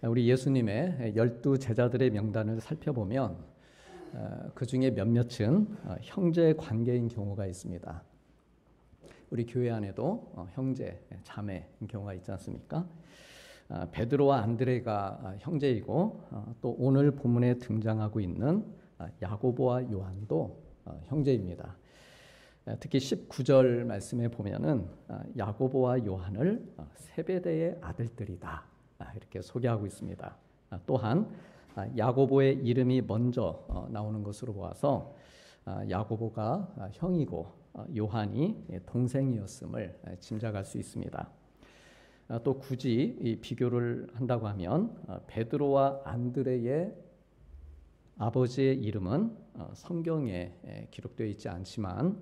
우리 예수님의 12 제자들의 명단을 살펴보면 그 중에 몇몇은 형제 관계인 경우가 있습니다. 우리 교회 안에도 형제, 자매인 경우가 있지 않습니까? 베드로와 안드레가 형제이고 또 오늘 본문에 등장하고 있는 야고보와 요한도 형제입니다. 특히 19절 말씀에 보면은 야고보와 요한을 세베대의 아들들이다 이렇게 소개하고 있습니다. 또한 야고보의 이름이 먼저 나오는 것으로 보아서 야고보가 형이고 요한이 동생이었음을 짐작할 수 있습니다. 또 굳이 이 비교를 한다고 하면 베드로와 안드레의 아버지의 이름은 성경에 기록되어 있지 않지만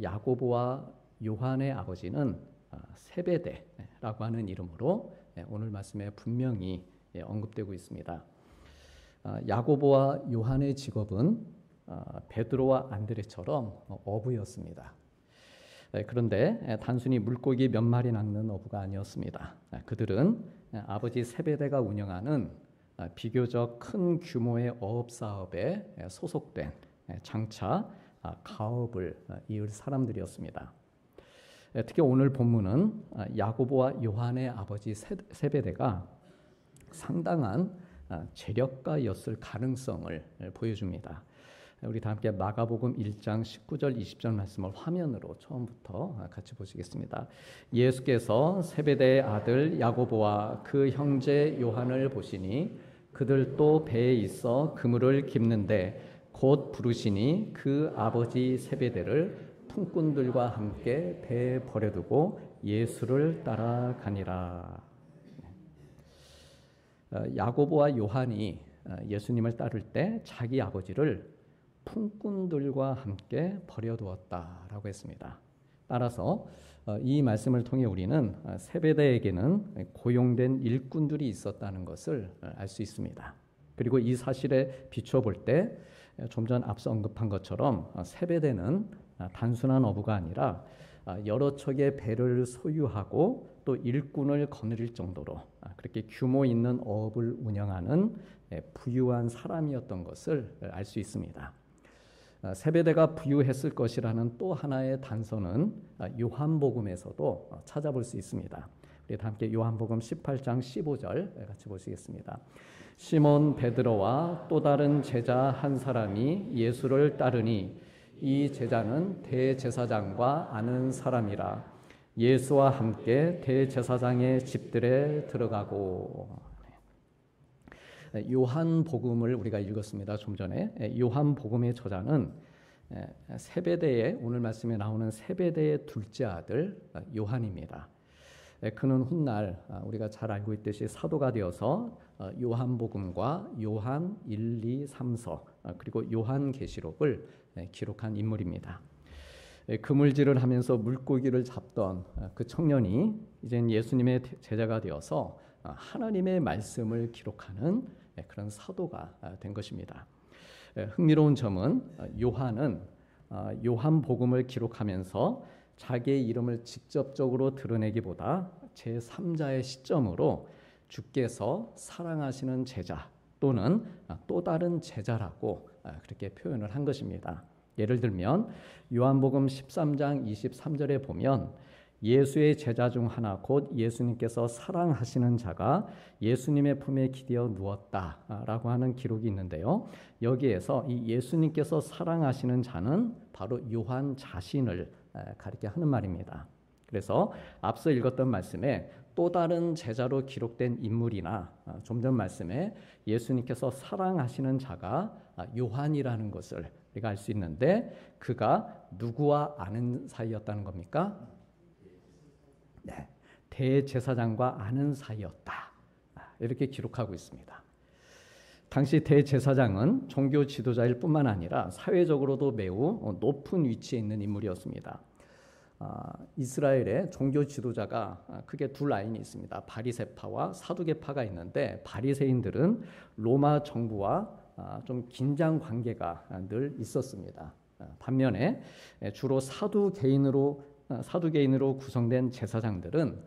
야고보와 요한의 아버지는 세베대라고 하는 이름으로 오늘 말씀에 분명히 언급되고 있습니다. 야고보와 요한의 직업은 베드로와 안드레처럼 어부였습니다. 그런데 단순히 물고기 몇 마리 낚는 어부가 아니었습니다. 그들은 아버지 세베대가 운영하는 비교적 큰 규모의 어업 사업에 소속된 장차 가업을 이을 사람들이었습니다. 특히 오늘 본문은 야고보와 요한의 아버지 세베대가 상당한 재력가였을 가능성을 보여줍니다. 우리 다 함께 마가복음 1장 19절 20절 말씀을 화면으로 처음부터 같이 보시겠습니다. 예수께서 세베대의 아들 야고보와 그 형제 요한을 보시니 그들도 배에 있어 그물을 깁는데 곧 부르시니 그 아버지 세베대를 통꾼들과 함께 배에 버려두고 예수를 따라가니라. 야고보와 요한이 예수님을 따를 때 자기 아버지를 품꾼들과 함께 버려두었다라고 했습니다. 따라서 이 말씀을 통해 우리는 세베대에게는 고용된 일꾼들이 있었다는 것을 알 수 있습니다. 그리고 이 사실에 비추어 볼 때 좀 전 앞서 언급한 것처럼 세베대는 단순한 어부가 아니라 여러 척의 배를 소유하고 또 일꾼을 거느릴 정도로 그렇게 규모 있는 어업을 운영하는 부유한 사람이었던 것을 알 수 있습니다. 세베대가 부유했을 것이라는 또 하나의 단서는 요한복음에서도 찾아볼 수 있습니다. 우리 함께 요한복음 18장 15절 같이 보시겠습니다. 시몬 베드로와 또 다른 제자 한 사람이 예수를 따르니 이 제자는 대제사장과 아는 사람이라. 예수와 함께 대제사장의 집들에 들어가고. 요한복음을 우리가 읽었습니다. 좀 전에 요한복음의 저자는 세베대의 오늘 말씀에 나오는 세베대의 둘째 아들 요한입니다. 그는 훗날 우리가 잘 알고 있듯이 사도가 되어서 요한복음과 요한 1, 2, 3서 그리고 요한계시록을 기록한 인물입니다. 그물질을 하면서 물고기를 잡던 그 청년이 이젠 예수님의 제자가 되어서 하나님의 말씀을 기록하는 그런 사도가 된 것입니다. 흥미로운 점은 요한은 요한복음을 기록하면서 자기의 이름을 직접적으로 드러내기보다 제3자의 시점으로 주께서 사랑하시는 제자 또는 또 다른 제자라고 그렇게 표현을 한 것입니다. 예를 들면 요한복음 13장 23절에 보면 예수의 제자 중 하나 곧 예수님께서 사랑하시는 자가 예수님의 품에 기대어 누웠다라고 하는 기록이 있는데요. 여기에서 이 예수님께서 사랑하시는 자는 바로 요한 자신을 가리켜 하는 말입니다. 그래서 앞서 읽었던 말씀에 또 다른 제자로 기록된 인물이나 좀 전 말씀에 예수님께서 사랑하시는 자가 요한이라는 것을 우리가 알 수 있는데 그가 누구와 아는 사이였다는 겁니까? 네, 대제사장과 아는 사이였다. 이렇게 기록하고 있습니다. 당시 대제사장은 종교 지도자일 뿐만 아니라 사회적으로도 매우 높은 위치에 있는 인물이었습니다. 이스라엘의 종교 지도자가 크게 두 라인이 있습니다. 바리새파와 사두개파가 있는데 바리새인들은 로마 정부와 좀 긴장 관계가 늘 있었습니다. 반면에 주로 사두개인으로 구성된 제사장들은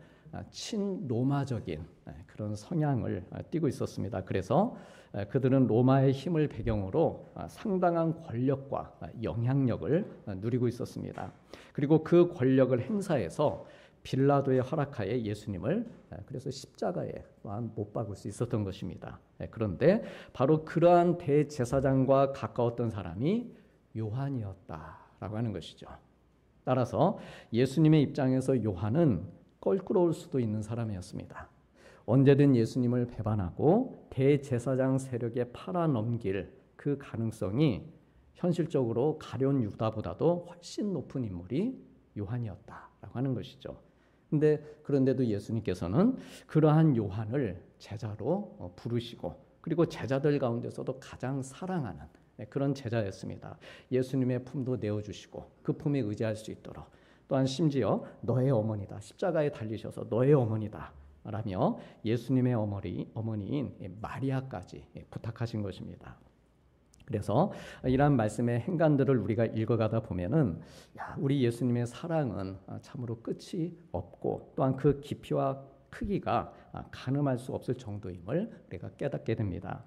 친로마적인 그런 성향을 띠고 있었습니다. 그래서 그들은 로마의 힘을 배경으로 상당한 권력과 영향력을 누리고 있었습니다. 그리고 그 권력을 행사해서 빌라도의 허락하에 예수님을 그래서 십자가에 또한 못 박을 수 있었던 것입니다. 그런데 바로 그러한 대제사장과 가까웠던 사람이 요한이었다라고 하는 것이죠. 따라서 예수님의 입장에서 요한은 껄끄러울 수도 있는 사람이었습니다. 언제든 예수님을 배반하고 대제사장 세력에 팔아넘길 그 가능성이 현실적으로 가룟 유다보다도 훨씬 높은 인물이 요한이었다라고 하는 것이죠. 그런데도 예수님께서는 그러한 요한을 제자로 부르시고 그리고 제자들 가운데서도 가장 사랑하는 그런 제자였습니다. 예수님의 품도 내어주시고 그 품에 의지할 수 있도록 또한 심지어 너의 어머니다. 십자가에 달리셔서 너의 어머니다. 라며 예수님의 어머니인 마리아까지 부탁하신 것입니다. 그래서 이러한 말씀의 행간들을 우리가 읽어가다 보면은 우리 예수님의 사랑은 참으로 끝이 없고 또한 그 깊이와 크기가 가늠할 수 없을 정도임을 우리가 깨닫게 됩니다.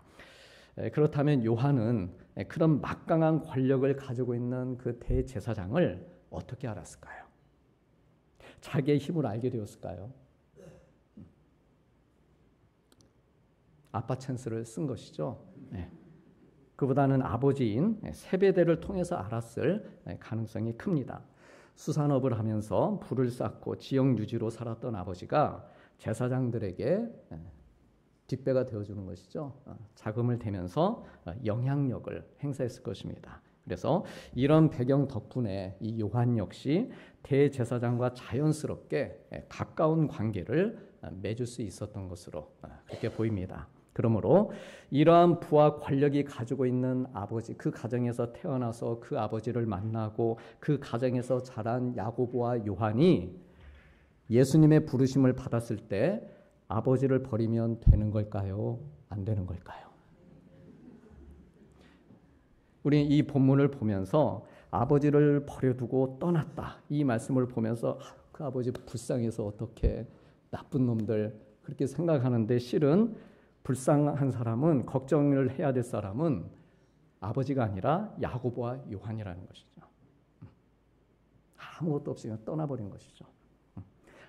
그렇다면 요한은 그런 막강한 권력을 가지고 있는 그 대제사장을 어떻게 알았을까요? 자기의 힘을 알게 되었을까요? 아빠 찬스를 쓴 것이죠. 그보다는 아버지인 세베대를 통해서 알았을 가능성이 큽니다. 수산업을 하면서 부를 쌓고 지역 유지로 살았던 아버지가 제사장들에게 뒷배가 되어주는 것이죠. 자금을 대면서 영향력을 행사했을 것입니다. 그래서 이런 배경 덕분에 이 요한 역시 대제사장과 자연스럽게 가까운 관계를 맺을 수 있었던 것으로 그렇게 보입니다. 그러므로 이러한 부와 권력이 가지고 있는 아버지, 그 가정에서 태어나서 그 아버지를 만나고 그 가정에서 자란 야고보와 요한이 예수님의 부르심을 받았을 때 아버지를 버리면 되는 걸까요? 안 되는 걸까요? 우리 이 본문을 보면서 아버지를 버려두고 떠났다. 이 말씀을 보면서 그 아버지 불쌍해서 어떻게 나쁜 놈들 그렇게 생각하는데 실은 불쌍한 사람은 걱정을 해야 될 사람은 아버지가 아니라 야고보와 요한이라는 것이죠. 아무것도 없이 그냥 떠나버린 것이죠.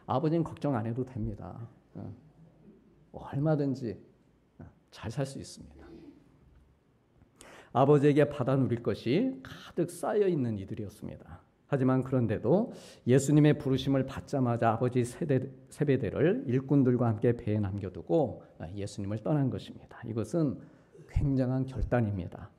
아버지는 걱정 안 해도 됩니다. 얼마든지 잘 살 수 있습니다. 아버지에게 받아 누릴 것이 가득 쌓여 있는 이들이었습니다. 하지만 그런데도 예수님의 부르심을 받자마자 아버지 세베대를 일꾼들과 함께 배에 남겨두고 예수님을 떠난 것입니다. 이것은 굉장한 결단입니다.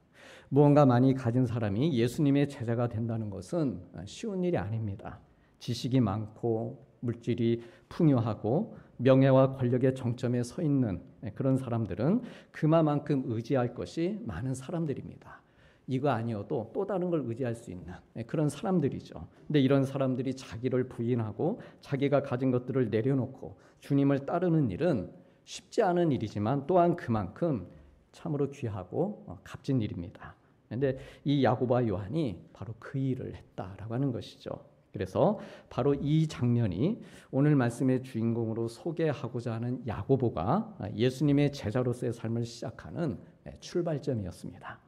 무언가 많이 가진 사람이 예수님의 제자가 된다는 것은 쉬운 일이 아닙니다. 지식이 많고 물질이 풍요하고 명예와 권력의 정점에 서 있는 그런 사람들은 그만큼 의지할 것이 많은 사람들입니다. 이거 아니어도 또 다른 걸 의지할 수 있는 그런 사람들이죠. 근데 이런 사람들이 자기를 부인하고 자기가 가진 것들을 내려놓고 주님을 따르는 일은 쉽지 않은 일이지만 또한 그만큼 참으로 귀하고 값진 일입니다. 그런데 이 야고보와 요한이 바로 그 일을 했다라고 하는 것이죠. 그래서 바로 이 장면이 오늘 말씀의 주인공으로 소개하고자 하는 야고보가 예수님의 제자로서의 삶을 시작하는 출발점이었습니다.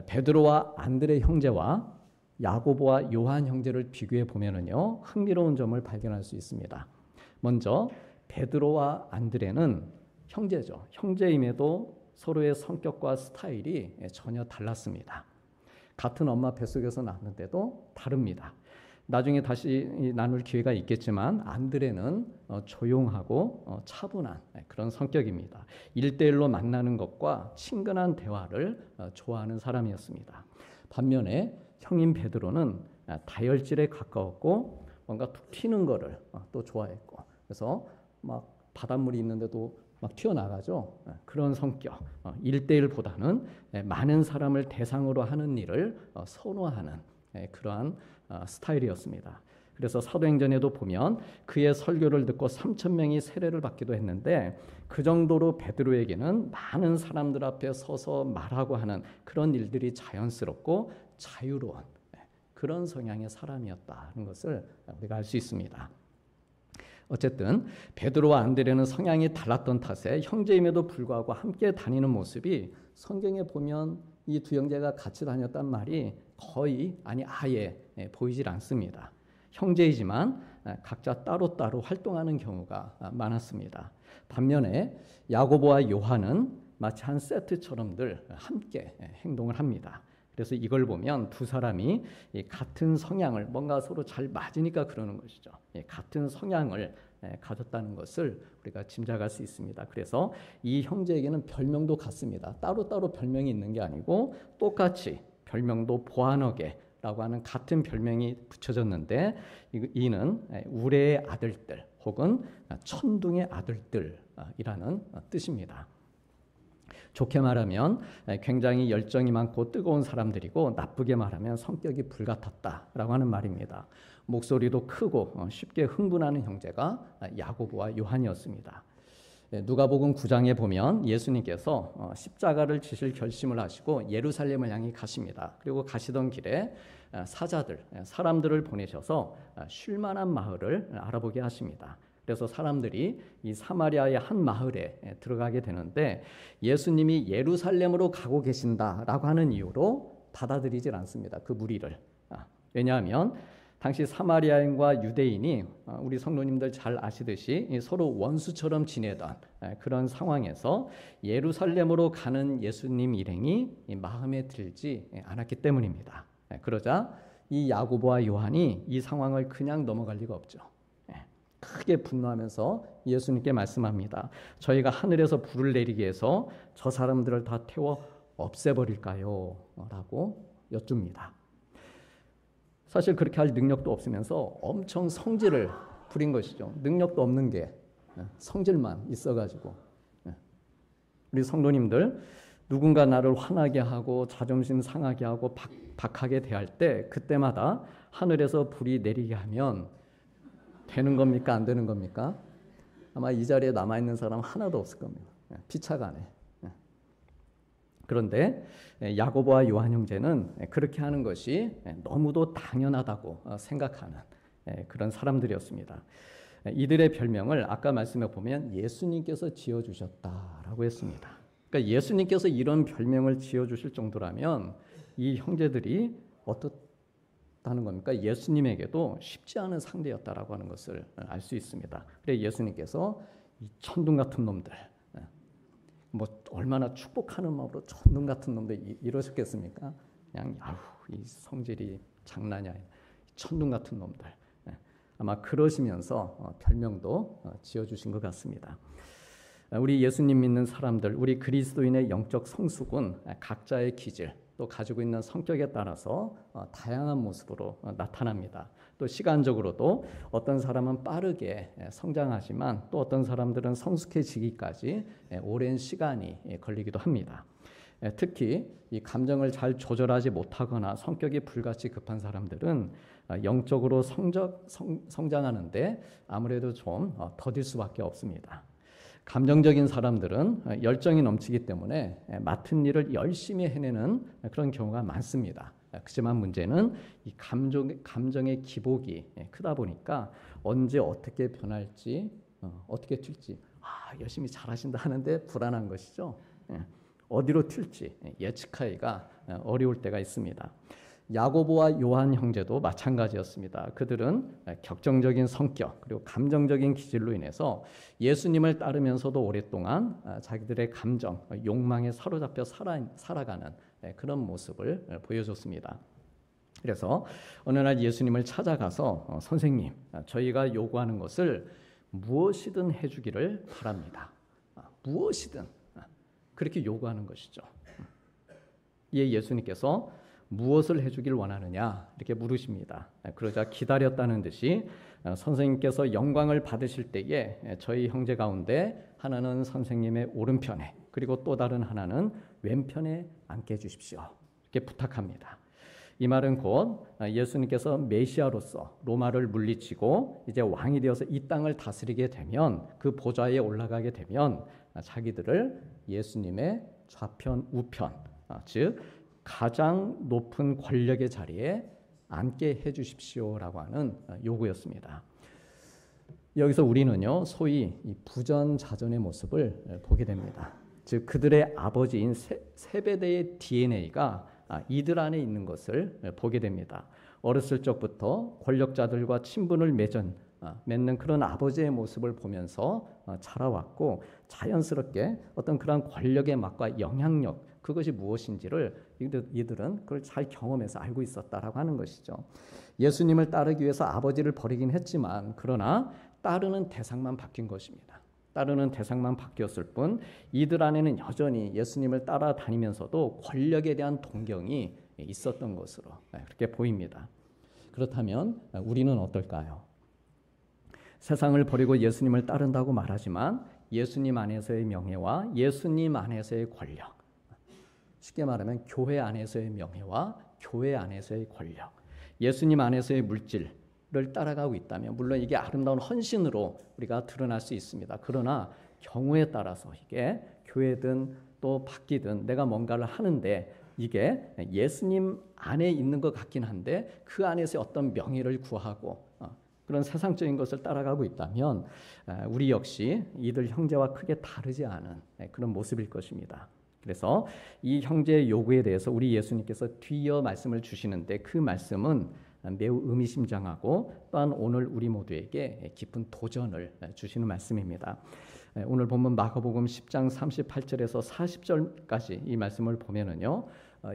베드로와 안드레 형제와 야고보와 요한 형제를 비교해 보면은요 흥미로운 점을 발견할 수 있습니다. 먼저 베드로와 안드레는 형제죠. 형제임에도 서로의 성격과 스타일이 전혀 달랐습니다. 같은 엄마 뱃속에서 낳았는데도 다릅니다. 나중에 다시 나눌 기회가 있겠지만 안드레는 조용하고 차분한 그런 성격입니다. 1대1로 만나는 것과 친근한 대화를 좋아하는 사람이었습니다. 반면에 형인 베드로는 다혈질에 가까웠고 뭔가 툭 튀는 거를 또 좋아했고 그래서 막 바닷물이 있는데도 막 튀어나가죠. 그런 성격, 1대1보다는 많은 사람을 대상으로 하는 일을 선호하는 그러한 스타일이었습니다. 그래서 사도행전에도 보면 그의 설교를 듣고 3,000명이 세례를 받기도 했는데 그 정도로 베드로에게는 많은 사람들 앞에 서서 말하고 하는 그런 일들이 자연스럽고 자유로운 그런 성향의 사람이었다는 것을 우리가 알 수 있습니다. 어쨌든 베드로와 안드레는 성향이 달랐던 탓에 형제임에도 불구하고 함께 다니는 모습이 성경에 보면 이 두 형제가 같이 다녔단 말이 거의 아예 보이질 않습니다. 형제이지만 각자 따로따로 활동하는 경우가 많았습니다. 반면에 야고보와 요한은 마치 한 세트처럼들 함께 행동을 합니다. 그래서 이걸 보면 두 사람이 같은 성향을 뭔가 서로 잘 맞으니까 그러는 것이죠. 같은 성향을 가졌다는 것을 우리가 짐작할 수 있습니다. 그래서 이 형제에게는 별명도 같습니다. 따로따로 별명이 있는 게 아니고 똑같이 별명도 보아너게라고 하는 같은 별명이 붙여졌는데 이는 우레의 아들들 혹은 천둥의 아들들이라는 뜻입니다. 좋게 말하면 굉장히 열정이 많고 뜨거운 사람들이고 나쁘게 말하면 성격이 불같았다라고 하는 말입니다. 목소리도 크고 쉽게 흥분하는 형제가 야고보와 요한이었습니다. 누가복음 9장에 보면 예수님께서 십자가를 지실 결심을 하시고 예루살렘을 향해 가십니다. 그리고 가시던 길에 사자들, 사람들을 보내셔서 쉴 만한 마을을 알아보게 하십니다. 그래서 사람들이 이 사마리아의 한 마을에 들어가게 되는데 예수님이 예루살렘으로 가고 계신다라고 하는 이유로 받아들이질 않습니다. 그 무리를. 왜냐하면 당시 사마리아인과 유대인이 우리 성도님들 잘 아시듯이 서로 원수처럼 지내던 그런 상황에서 예루살렘으로 가는 예수님 일행이 마음에 들지 않았기 때문입니다. 그러자 이 야고보와 요한이 이 상황을 그냥 넘어갈 리가 없죠. 크게 분노하면서 예수님께 말씀합니다. 저희가 하늘에서 불을 내리게 해서 저 사람들을 다 태워 없애버릴까요? 라고 여쭙니다. 사실 그렇게 할 능력도 없으면서 엄청 성질을 부린 것이죠. 능력도 없는 게 성질만 있어가지고. 우리 성도님들 누군가 나를 화나게 하고 자존심 상하게 하고 박하게 대할 때 그때마다 하늘에서 불이 내리게 하면 되는 겁니까? 안 되는 겁니까? 아마 이 자리에 남아있는 사람 하나도 없을 겁니다. 피차가네. 그런데 야고보와 요한 형제는 그렇게 하는 것이 너무도 당연하다고 생각하는 그런 사람들이었습니다. 이들의 별명을 아까 말씀해 보면 예수님께서 지어주셨다라고 했습니다. 그러니까 예수님께서 이런 별명을 지어주실 정도라면 이 형제들이 어떻다는 겁니까? 예수님에게도 쉽지 않은 상대였다라고 하는 것을 알 수 있습니다. 그래서 예수님께서 이 천둥 같은 놈들, 뭐 얼마나 축복하는 마음으로 천둥 같은 놈들 이러셨겠습니까? 그냥 이 성질이 장난이 아니야. 천둥 같은 놈들. 아마 그러시면서 별명도 지어주신 것 같습니다. 우리 예수님 믿는 사람들, 우리 그리스도인의 영적 성숙은 각자의 기질, 또 가지고 있는 성격에 따라서 다양한 모습으로 나타납니다. 또 시간적으로도 어떤 사람은 빠르게 성장하지만 또 어떤 사람들은 성숙해지기까지 오랜 시간이 걸리기도 합니다. 특히 이 감정을 잘 조절하지 못하거나 성격이 불같이 급한 사람들은 영적으로 성장하는데 아무래도 좀 더딜 수밖에 없습니다. 감정적인 사람들은 열정이 넘치기 때문에 맡은 일을 열심히 해내는 그런 경우가 많습니다. 그렇지만 문제는 이 감정의 기복이 크다 보니까 언제 어떻게 변할지 어떻게 튈지 열심히 잘하신다 하는데 불안한 것이죠. 어디로 튈지 예측하기가 어려울 때가 있습니다. 야고보와 요한 형제도 마찬가지였습니다. 그들은 격정적인 성격 그리고 감정적인 기질로 인해서 예수님을 따르면서도 오랫동안 자기들의 감정, 욕망에 사로잡혀 살아가는 그런 모습을 보여줬습니다. 그래서 어느 날 예수님을 찾아가서 선생님, 저희가 요구하는 것을 무엇이든 해주기를 바랍니다. 무엇이든 그렇게 요구하는 것이죠. 이에 예수님께서 무엇을 해주길 원하느냐 이렇게 물으십니다. 그러자 기다렸다는 듯이 선생님께서 영광을 받으실 때에 저희 형제 가운데 하나는 선생님의 오른편에 그리고 또 다른 하나는 왼편에 앉게 해주십시오. 이렇게 부탁합니다. 이 말은 곧 예수님께서 메시아로서 로마를 물리치고 이제 왕이 되어서 이 땅을 다스리게 되면 그 보좌에 올라가게 되면 자기들을 예수님의 좌편 우편 즉 가장 높은 권력의 자리에 앉게 해주십시오라고 하는 요구였습니다. 여기서 우리는요, 소위 이 부전자전의 모습을 보게 됩니다. 즉 그들의 아버지인 세베대의 DNA가 이들 안에 있는 것을 보게 됩니다. 어렸을 적부터 권력자들과 친분을 맺는 그런 아버지의 모습을 보면서 자라왔고, 자연스럽게 어떤 그런 권력의 맛과 영향력, 그것이 무엇인지를 이들은 그걸 잘 경험해서 알고 있었다라고 하는 것이죠. 예수님을 따르기 위해서 아버지를 버리긴 했지만, 그러나 따르는 대상만 바뀐 것입니다. 따르는 대상만 바뀌었을 뿐, 이들 안에는 여전히 예수님을 따라다니면서도 권력에 대한 동경이 있었던 것으로 그렇게 보입니다. 그렇다면 우리는 어떨까요? 세상을 버리고 예수님을 따른다고 말하지만 예수님 안에서의 명예와 예수님 안에서의 권력, 쉽게 말하면 교회 안에서의 명예와 교회 안에서의 권력, 예수님 안에서의 물질을 따라가고 있다면 물론 이게 아름다운 헌신으로 우리가 드러날 수 있습니다. 그러나 경우에 따라서 이게 교회든 또 밖이든 내가 뭔가를 하는데 이게 예수님 안에 있는 것 같긴 한데 그 안에서 어떤 명예를 구하고 그런 세상적인 것을 따라가고 있다면 우리 역시 이들 형제와 크게 다르지 않은 그런 모습일 것입니다. 그래서 이 형제의 요구에 대해서 우리 예수님께서 뒤이어 말씀을 주시는데 그 말씀은 매우 의미심장하고 또한 오늘 우리 모두에게 깊은 도전을 주시는 말씀입니다. 오늘 본문 마가복음 10장 38절에서 40절까지 이 말씀을 보면은요,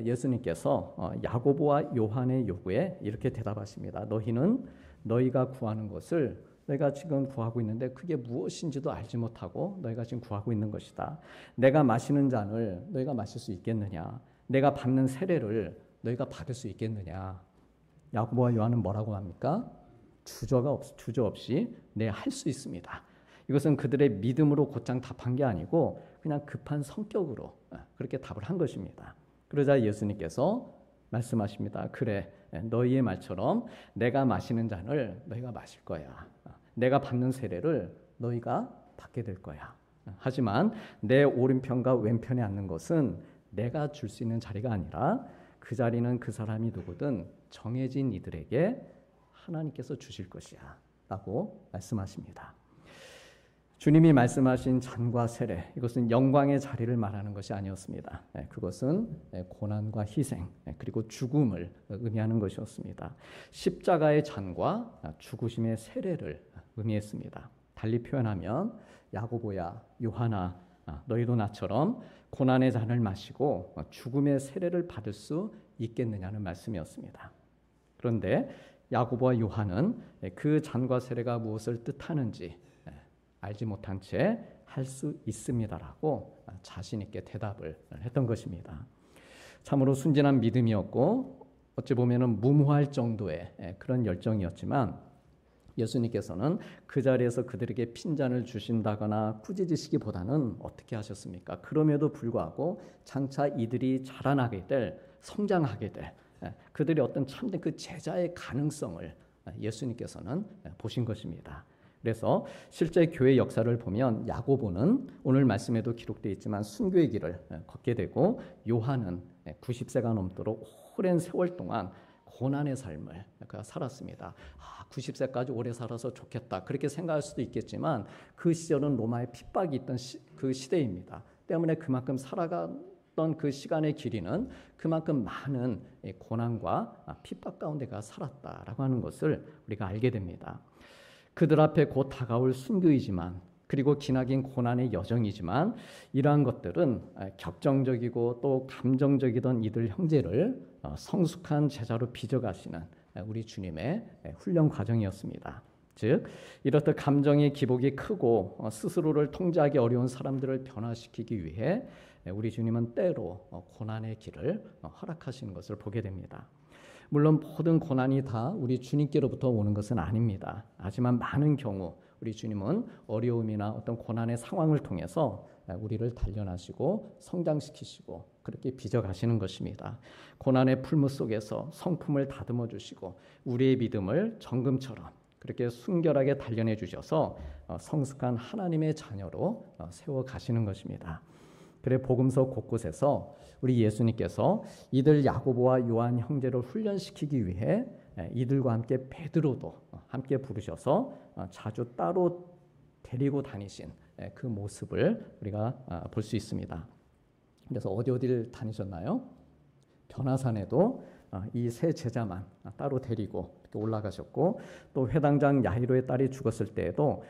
예수님께서 야고보와 요한의 요구에 이렇게 대답하십니다. 너희는 너희가 구하는 것을 너희가 지금 구하고 있는데 그게 무엇인지도 알지 못하고 너희가 지금 구하고 있는 것이다. 내가 마시는 잔을 너희가 마실 수 있겠느냐? 내가 받는 세례를 너희가 받을 수 있겠느냐? 야고보와 요한은 뭐라고 합니까? 주저 없이 네, 할 수 있습니다. 이것은 그들의 믿음으로 곧장 답한 게 아니고 그냥 급한 성격으로 그렇게 답을 한 것입니다. 그러자 예수님께서 말씀하십니다. 그래, 너희의 말처럼 내가 마시는 잔을 너희가 마실 거야. 내가 받는 세례를 너희가 받게 될 거야. 하지만 내 오른편과 왼편에 앉는 것은 내가 줄 수 있는 자리가 아니라 그 자리는 그 사람이 누구든 정해진 이들에게 하나님께서 주실 것이야 라고 말씀하십니다. 주님이 말씀하신 잔과 세례, 이것은 영광의 자리를 말하는 것이 아니었습니다. 그것은 고난과 희생 그리고 죽음을 의미하는 것이었습니다. 십자가의 잔과 죽으심의 세례를 의미했습니다. 달리 표현하면 야고보야, 요한아, 너희도 나처럼 고난의 잔을 마시고 죽음의 세례를 받을 수 있겠느냐는 말씀이었습니다. 그런데 야고보와 요한은 그 잔과 세례가 무엇을 뜻하는지 알지 못한 채 할 수 있습니다라고 자신 있게 대답을 했던 것입니다. 참으로 순진한 믿음이었고 어찌 보면은 무모할 정도의 그런 열정이었지만 예수님께서는 그 자리에서 그들에게 핀잔을 주신다거나 꾸짖으시기보다는 어떻게 하셨습니까? 그럼에도 불구하고 장차 이들이 자라나게 될, 성장하게 될 그들이 어떤 참된 그 제자의 가능성을 예수님께서는 보신 것입니다. 그래서 실제 교회 역사를 보면 야고보는 오늘 말씀에도 기록되어 있지만 순교의 길을 걷게 되고 요한은 90세가 넘도록 오랜 세월 동안 고난의 삶을 그가 살았습니다. 90세까지 오래 살아서 좋겠다 그렇게 생각할 수도 있겠지만 그 시절은 로마의 핍박이 있던 그 시대입니다. 때문에 그만큼 살아갔던 그 시간의 길이는 그만큼 많은 고난과 핍박 가운데 가 살았다라고 하는 것을 우리가 알게 됩니다. 그들 앞에 곧 다가올 순교이지만 그리고 기나긴 고난의 여정이지만 이러한 것들은 격정적이고 또 감정적이던 이들 형제를 성숙한 제자로 빚어가시는 우리 주님의 훈련 과정이었습니다. 즉 이렇듯 감정의 기복이 크고 스스로를 통제하기 어려운 사람들을 변화시키기 위해 우리 주님은 때로 고난의 길을 허락하시는 것을 보게 됩니다. 물론 모든 고난이 다 우리 주님께로부터 오는 것은 아닙니다. 하지만 많은 경우 우리 주님은 어려움이나 어떤 고난의 상황을 통해서 우리를 단련하시고 성장시키시고 그렇게 빚어가시는 것입니다. 고난의 풀무 속에서 성품을 다듬어 주시고 우리의 믿음을 정금처럼 그렇게 순결하게 단련해 주셔서 성숙한 하나님의 자녀로 세워가시는 것입니다. 그래 복음서 곳곳에서 우리 예수님께서 이들 야고보와 요한 형제를 훈련시키기 위해 이들과 함께 베드로도 함께 부르셔서 자주 따로 데리고 다니신 그 모습을 우리가 볼 수 있습니다. 그래서 어디를 다니셨나요? 변화산에도 이 세 제자만 따로 데리고 이렇게 올라가셨고, 또 회당장 야이로의 딸이 죽었을 때에도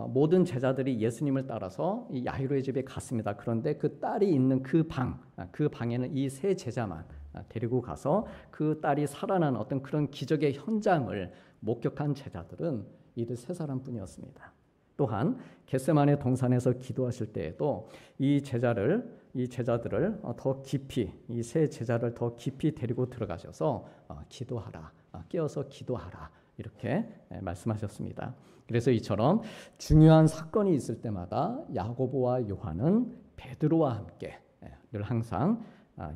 모든 제자들이 예수님을 따라서 이 야이로의 집에 갔습니다. 그런데 그 딸이 있는 그 방에는 이 세 제자만 데리고 가서 그 딸이 살아난 어떤 그런 기적의 현장을 목격한 제자들은 이들 세 사람뿐이었습니다. 또한 겟세마네 동산에서 기도하실 때에도 이 제자들을 더 깊이, 이 세 제자를 더 깊이 데리고 들어가셔서 기도하라, 깨어서 기도하라, 이렇게 말씀하셨습니다. 그래서 이처럼 중요한 사건이 있을 때마다 야고보와 요한은 베드로와 함께 늘 항상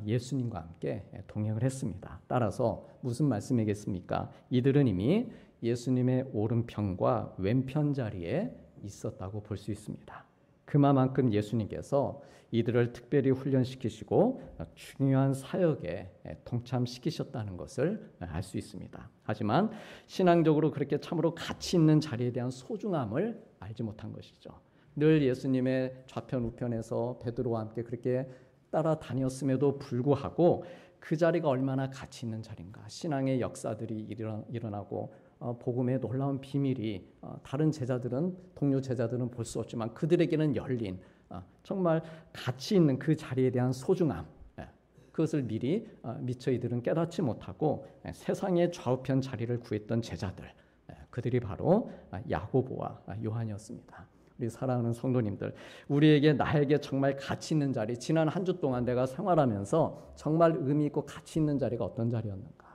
예수님과 함께 동행을 했습니다. 따라서 무슨 말씀이겠습니까? 이들은 이미 예수님의 오른편과 왼편 자리에 있었다고 볼 수 있습니다. 그만큼 예수님께서 이들을 특별히 훈련시키시고 중요한 사역에 동참시키셨다는 것을 알 수 있습니다. 하지만 신앙적으로 그렇게 참으로 가치 있는 자리에 대한 소중함을 알지 못한 것이죠. 늘 예수님의 좌편 우편에서 베드로와 함께 그렇게 따라다녔음에도 불구하고 그 자리가 얼마나 가치 있는 자리인가, 신앙의 역사들이 일어나고 복음의 놀라운 비밀이 다른 제자들은, 동료 제자들은 볼 수 없지만 그들에게는 열린 정말 가치 있는 그 자리에 대한 소중함, 그것을 미리 미처 이들은 깨닫지 못하고 세상의 좌우편 자리를 구했던 제자들, 그들이 바로 야고보와 요한이었습니다. 우리 사랑하는 성도님들, 나에게 정말 가치 있는 자리, 지난 한 주 동안 내가 생활하면서 정말 의미 있고 가치 있는 자리가 어떤 자리였는가?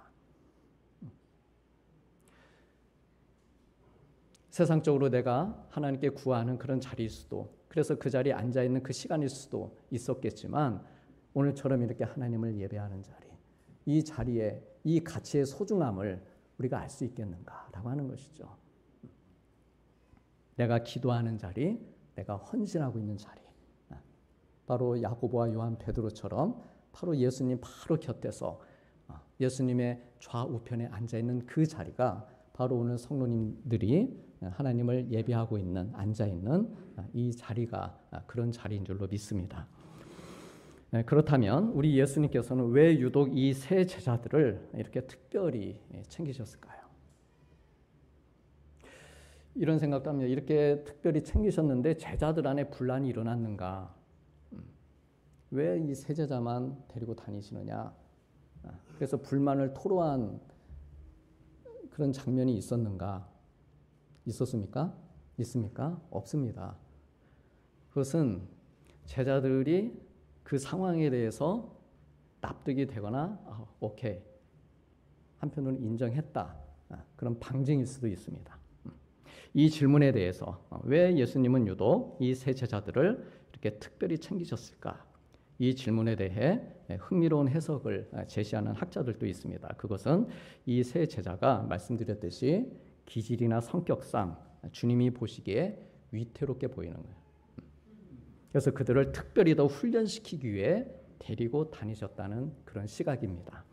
세상적으로 내가 하나님께 구하는 그런 자리일 수도, 그래서 그 자리에 앉아있는 그 시간일 수도 있었겠지만, 오늘처럼 이렇게 하나님을 예배하는 자리, 이 자리에 이 가치의 소중함을 우리가 알 수 있겠는가라고 하는 것이죠. 내가 기도하는 자리, 내가 헌신하고 있는 자리, 바로 야고보와 요한, 베드로처럼 바로 예수님 바로 곁에서 예수님의 좌우편에 앉아있는 그 자리가 바로 오늘 성도님들이 하나님을 예배하고 있는, 앉아있는 이 자리가 그런 자리인 줄로 믿습니다. 그렇다면 우리 예수님께서는 왜 유독 이 세 제자들을 이렇게 특별히 챙기셨을까요? 이런 생각도 합니다. 이렇게 특별히 챙기셨는데 제자들 안에 분란이 일어났는가? 왜 이 세 제자만 데리고 다니시느냐? 그래서 불만을 토로한 그런 장면이 있었는가? 있었습니까? 있습니까? 없습니다. 그것은 제자들이 그 상황에 대해서 납득이 되거나 오케이, 한편으로는 인정했다, 그런 방증일 수도 있습니다. 이 질문에 대해서 왜 예수님은 유독 이 세 제자들을 이렇게 특별히 챙기셨을까? 이 질문에 대해 흥미로운 해석을 제시하는 학자들도 있습니다. 그것은 이 세 제자가 말씀드렸듯이 기질이나 성격상 주님이 보시기에 위태롭게 보이는 거예요. 그래서 그들을 특별히 더 훈련시키기 위해 데리고 다니셨다는 그런 시각입니다.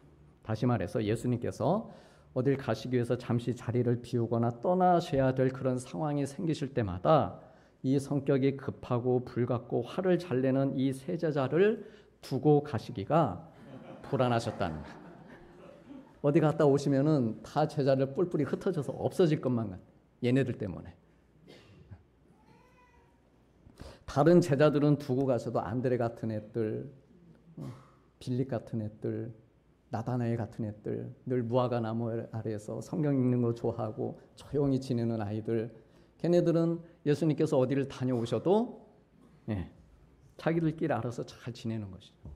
다시 말해서 예수님께서 어딜 가시기 위해서 잠시 자리를 비우거나 떠나셔야 될 그런 상황이 생기실 때마다 이 성격이 급하고 불같고 화를 잘 내는 이 세 제자를 두고 가시기가 불안하셨다는 거예요. 어디 갔다 오시면은 다 제자들 뿔뿔이 흩어져서 없어질 것만 같아요. 얘네들 때문에. 다른 제자들은 두고 가셔도 안드레 같은 애들, 빌립 같은 애들, 나다나엘 같은 애들, 늘 무화과 나무 아래에서 성경 읽는 거 좋아하고 조용히 지내는 아이들, 걔네들은 예수님께서 어디를 다녀오셔도 자기들끼리 알아서 잘 지내는 것이죠.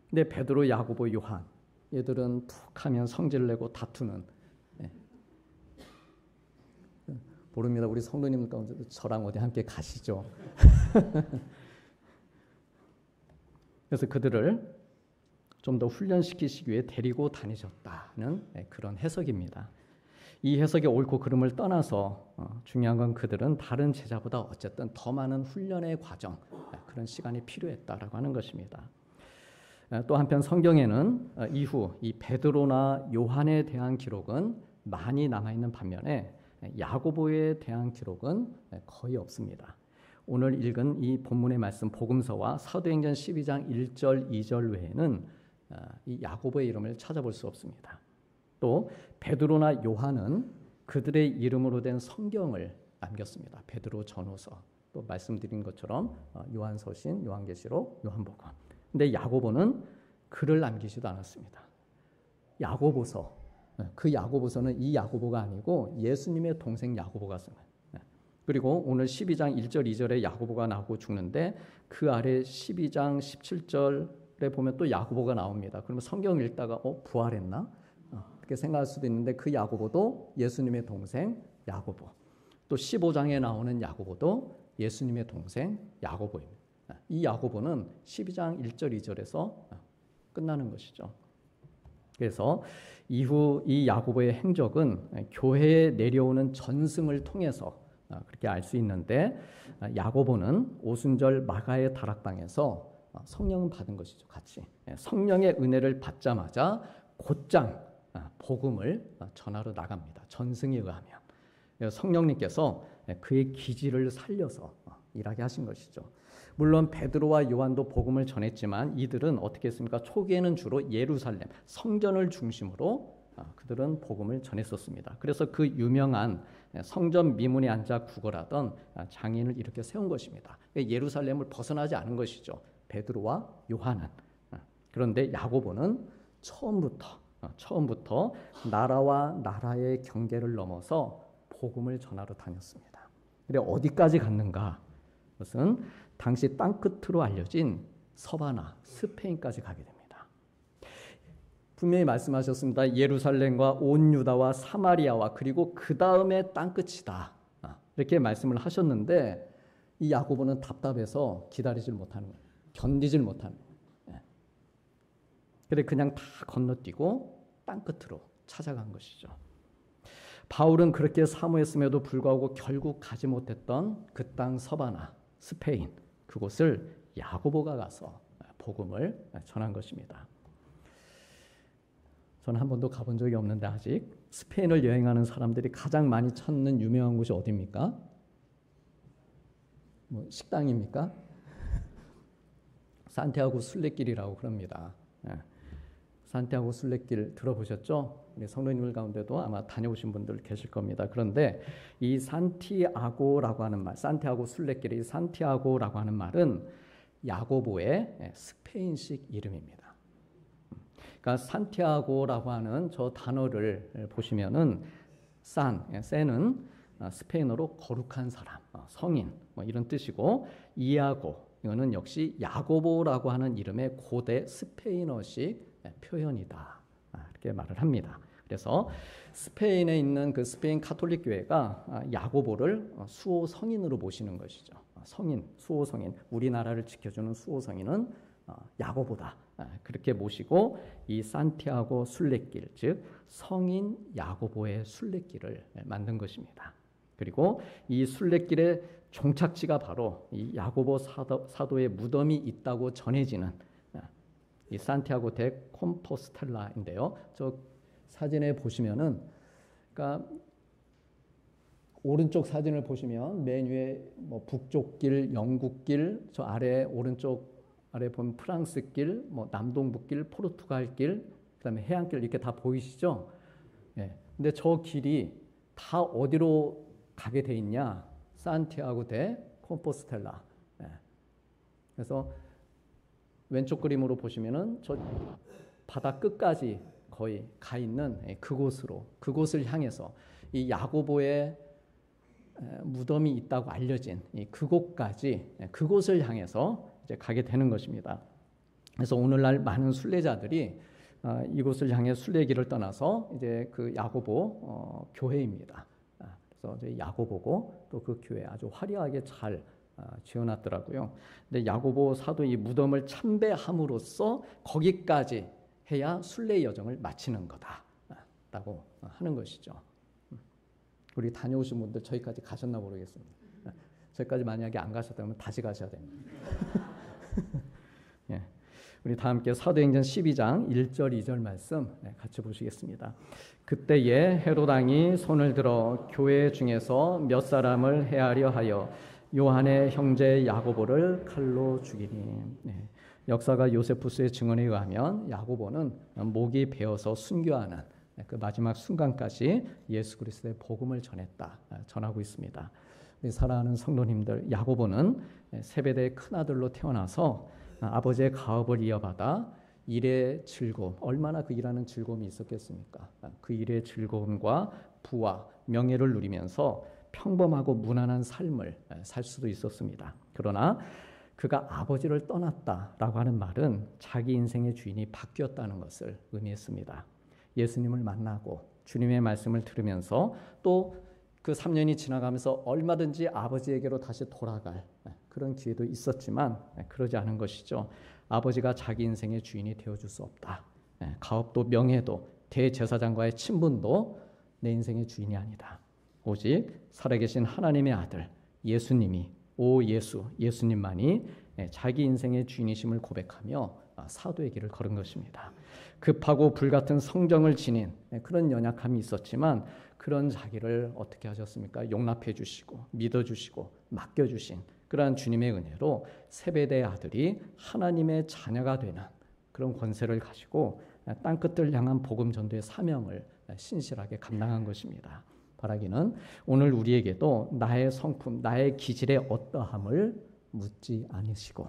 근데 베드로, 야고보, 요한, 얘들은 툭하면 성질 내고 다투는, 모릅니다. 우리 성도님 가운데 저랑 어디 함께 가시죠. 그래서 그들을 좀 더 훈련시키시기 위해 데리고 다니셨다는 그런 해석입니다. 이 해석의 옳고 그름을 떠나서 중요한 건 그들은 다른 제자보다 어쨌든 더 많은 훈련의 과정, 그런 시간이 필요했다라고 하는 것입니다. 또 한편 성경에는 이후 이 베드로나 요한에 대한 기록은 많이 남아있는 반면에 야고보에 대한 기록은 거의 없습니다. 오늘 읽은 이 본문의 말씀 복음서와 사도행전 12장 1절 2절 외에는 이 야고보의 이름을 찾아볼 수 없습니다. 또 베드로나 요한은 그들의 이름으로 된 성경을 남겼습니다. 베드로 전후서, 또 말씀드린 것처럼 요한서신, 요한계시록, 요한복음. 근데 야고보는 글을 남기지도 않았습니다. 야고보서, 그 야고보서는 이 야고보가 아니고 예수님의 동생 야고보가 쓴 거예요. 그리고 오늘 12장 1절 2절에 야고보가 나오고 죽는데 그 아래 12장 17절에 보면 또 야고보가 나옵니다. 그러면 성경 읽다가 부활했나? 그렇게 생각할 수도 있는데 그 야고보도 예수님의 동생 야고보. 또 15장에 나오는 야고보도 예수님의 동생 야고보입니다. 이 야고보는 12장 1절 2절에서 끝나는 것이죠. 그래서 이후 이 야고보의 행적은 교회에 내려오는 전승을 통해서 그렇게 알 수 있는데, 야고보는 오순절 마가의 다락방에서 성령을 받은 것이죠. 같이 성령의 은혜를 받자마자 곧장 복음을 전하러 나갑니다. 전승에 의하면 성령님께서 그의 기질을 살려서 일하게 하신 것이죠. 물론 베드로와 요한도 복음을 전했지만 이들은 어떻게 했습니까? 초기에는 주로 예루살렘 성전을 중심으로 그들은 복음을 전했었습니다. 그래서 그 유명한 성전 미문에 앉아 구걸하던 장인을 이렇게 세운 것입니다. 예루살렘을 벗어나지 않은 것이죠. 베드로와 요한은. 그런데 야고보는 처음부터 나라와 나라의 경계를 넘어서 복음을 전하러 다녔습니다. 그래 어디까지 갔는가? 그것은 당시 땅끝으로 알려진 서바나, 스페인까지 가게 됩니다. 분명히 말씀하셨습니다. 예루살렘과 온 유다와 사마리아와 그리고 그 다음에 땅끝이다. 이렇게 말씀을 하셨는데 이 야고보는 답답해서 기다리질 못하는 거예요. 견디질 못하는 거예요. 그래 그냥 다 건너뛰고 땅끝으로 찾아간 것이죠. 바울은 그렇게 사모했음에도 불구하고 결국 가지 못했던 그 땅 서바나, 스페인, 그곳을 야고보가 가서 복음을 전한 것입니다. 저는 한 번도 가본 적이 없는데 아직 스페인을 여행하는 사람들이 가장 많이 찾는 유명한 곳이 어디입니까? 뭐 식당입니까? 산티아고 순례길이라고 그럽니다. 산티아고 순례길 들어보셨죠? 우리 성도님들 가운데도 아마 다녀오신 분들 계실 겁니다. 그런데 이 산티아고라고 하는 말, 산티아고 순례길, 이 산티아고라고 하는 말은 야고보의 스페인식 이름입니다. 그러니까 산티아고라고 하는 저 단어를 보시면은 세는 스페인어로 거룩한 사람, 성인 뭐 이런 뜻이고, 이아고 이거는 역시 야고보라고 하는 이름의 고대 스페인어식 표현이다. 이렇게 말을 합니다. 그래서 스페인에 있는 그 스페인 카톨릭 교회가 야고보를 수호 성인으로 모시는 것이죠. 성인, 수호 성인, 우리나라를 지켜주는 수호 성인은 야고보다. 그렇게 모시고 이 산티아고 순례길, 즉 성인 야고보의 순례길을 만든 것입니다. 그리고 이 순례길의 종착지가 바로 이 야고보 사도의 무덤이 있다고 전해지는 이 산티아고 데 콤포스텔라인데요. 저 사진에 보시면은, 그러니까 오른쪽 사진을 보시면 맨 위에 뭐 북쪽 길, 영국 길, 저 아래 오른쪽 아래 보면 프랑스 길, 뭐 남동북 길, 포르투갈 길, 그다음에 해안길 이렇게 다 보이시죠? 예. 근데 저 길이 다 어디로 가게 돼 있냐? 산티아고 데 콤포스텔라. 예. 그래서 왼쪽 그림으로 보시면은 저 바다 끝까지 거의 가 있는 그곳을 향해서 이 야고보의 무덤이 있다고 알려진 이 그곳까지, 그곳을 향해서 이제 가게 되는 것입니다. 그래서 오늘날 많은 순례자들이 이곳을 향해 순례길을 떠나서 이제 그 야고보 교회입니다. 그래서 이제 야고보고 또 그 교회 아주 화려하게 잘 지어놨더라고요. 근데 야고보 사도 이 무덤을 참배함으로써 거기까지 해야 순례 여정을 마치는 거다라고 하는 것이죠. 우리 다녀오신 분들 저기까지 가셨나 모르겠습니다. 저기까지 만약에 안 가셨다면 다시 가셔야 됩니다. 예. 우리 다 함께 사도행전 12장 1절 2절 말씀 같이 보시겠습니다. 그때에 헤롯 왕이 손을 들어 교회 중에서 몇 사람을 해하려 하여 요한의 형제 야고보를 칼로 죽이니. 역사가 요세푸스의 증언에 의하면 야고보는 목이 베어서 순교하는 그 마지막 순간까지 예수 그리스도의 복음을 전하고 있습니다. 우리 사랑하는 성도님들, 야고보는 세베대의 큰아들로 태어나서 아버지의 가업을 이어받아 일의 즐거움, 얼마나 그 일하는 즐거움이 있었겠습니까? 그 일의 즐거움과 부와 명예를 누리면서 평범하고 무난한 삶을 살 수도 있었습니다. 그러나 그가 아버지를 떠났다라고 하는 말은 자기 인생의 주인이 바뀌었다는 것을 의미했습니다. 예수님을 만나고 주님의 말씀을 들으면서 또 그 3년이 지나가면서 얼마든지 아버지에게로 다시 돌아갈 그런 기회도 있었지만 그러지 않은 것이죠. 아버지가 자기 인생의 주인이 되어줄 수 없다. 가업도 명예도 대제사장과의 친분도 내 인생의 주인이 아니다. 오직 살아계신 하나님의 아들 예수님이 예수님만이 자기 인생의 주인이심을 고백하며 사도의 길을 걸은 것입니다. 급하고 불같은 성정을 지닌 그런 연약함이 있었지만 그런 자기를 어떻게 하셨습니까? 용납해 주시고 믿어 주시고 맡겨 주신 그러한 주님의 은혜로 세베대의 아들이 하나님의 자녀가 되는 그런 권세를 가지고 땅끝을 향한 복음 전도의 사명을 신실하게 감당한 것입니다. 바라기는 오늘 우리에게도 나의 성품, 나의 기질의 어떠함을 묻지 않으시고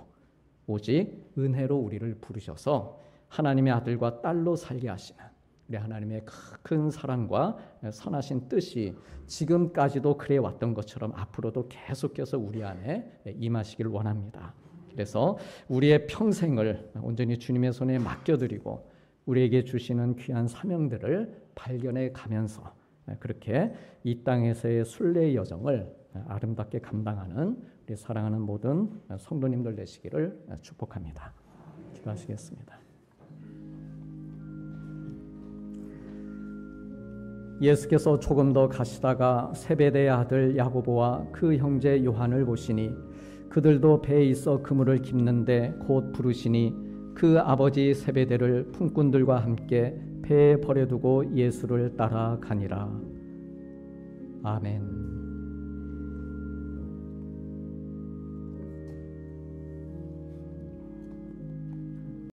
오직 은혜로 우리를 부르셔서 하나님의 아들과 딸로 살게 하시는 우리 하나님의 큰 사랑과 선하신 뜻이 지금까지도 그래 왔던 것처럼 앞으로도 계속해서 우리 안에 임하시길 원합니다. 그래서 우리의 평생을 온전히 주님의 손에 맡겨드리고 우리에게 주시는 귀한 사명들을 발견해 가면서 그렇게 이 땅에서의 순례의 여정을 아름답게 감당하는 우리 사랑하는 모든 성도님들 되시기를 축복합니다. 기도하시겠습니다. 예수께서 조금 더 가시다가 세베대의 아들 야고보와 그 형제 요한을 보시니 그들도 배에 있어 그물을 깁는데 곧 부르시니 그 아버지 세베대를 품꾼들과 함께 배에 버려두고 예수를 따라가니라. 아멘.